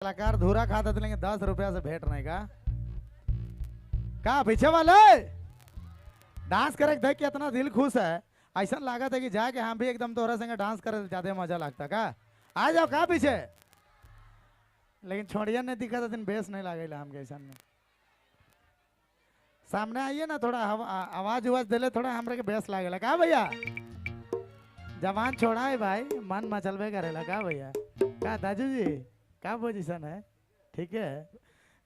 कलाकार धूरा खाता तो लेंगे 10 रुपया से भेंट नहीं का पीछे वाले डांस करे देख के इतना दिल खुश है। ऐसा लागत है कि जाके हम भी एकदम तोहरा संगे डांस करे तो ज्यादा मजा लगता का। आ जाओ का पीछे, लेकिन छोड़िया नहीं दिखा था दिन बेस नहीं लगे हम के सामने। सामने आइए ना, थोड़ा आवाज उवाज दिले थोड़ा हमरे के बेस लागेला का भैया। जवान छोड़ा है भाई, मन मचलबे करेला का भैया। का दाजू जी का पोजीशन है? ठीक है,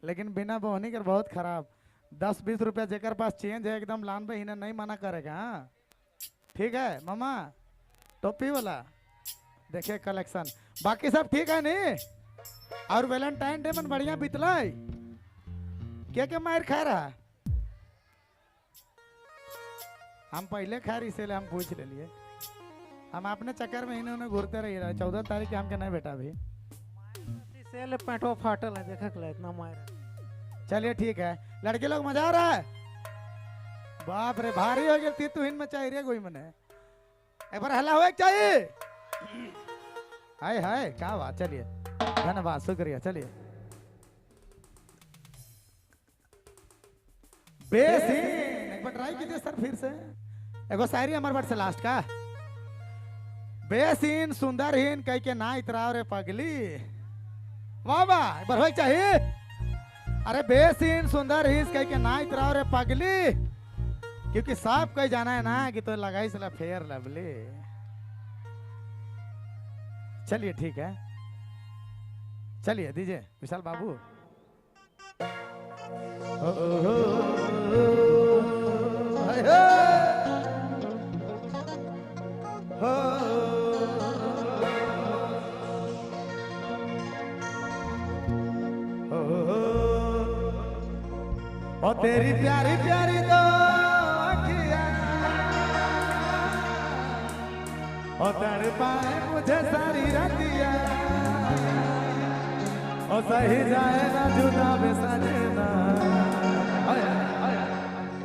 लेकिन बिना बोहनी कर बहुत खराब। 10-20 रुपया जेकर पास चेंज है एकदम लान पे इन्हें नहीं मना करेगा। हाँ ठीक है मामा, टोपी वाला देखिए कलेक्शन। बाकी सब ठीक है नहीं? और वैलेंटाइन डे मन बढ़िया बीतला। क्या मार खा रहा? हम पहले खा रही इसीलिए हम पूछ ले लिए। हम अपने चक्कर में इन्होंने घूरते रही। 14 तारीख के हमके नहीं बेटा भी सेल पैंटो फाटल है, देखा के इतना मार। चलिए ठीक है, लड़के लोग मजा आ रहा है। बाप रे भारी हो गई तू हिन में चाहिए कोई मने एक बार हल्ला हुआ चाहिए। हाय हाय क्या बात। चलिए धन्यवाद शुक्रिया। चलिए बेसीन एक बार ट्राई कीजिए सर फिर से। एगो शायरी हमारे बार से लास्ट का। बेसीन सुंदरहीन कह के ना इतराव रे पगली। वाह वाह एक बार हो चाहिए। अरे बेसीन सुंदरहीन कह के ना इतराव रे पगली, क्योंकि साफ कह जाना है ना कि तो लगाई सला फेयर लवली। चलिए ठीक है, चलिए दीजिए विशाल बाबू। ओ तेरी प्यारी प्यारी दो अखियां ओ तड़पाए मुझे सारी रातियां। ओ सही जाए ना जुदा बेसजना,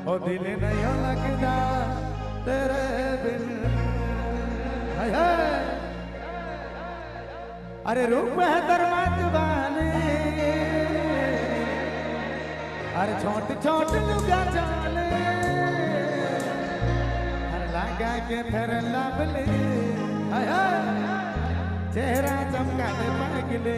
ओ दिल नहीं हो लगता तेरे बिन। अरे रूप है दरबार वाले, अरे छोट छोट लुगा चाले, हर लगा के फिर लवली। चेहरा चमका दे पगले।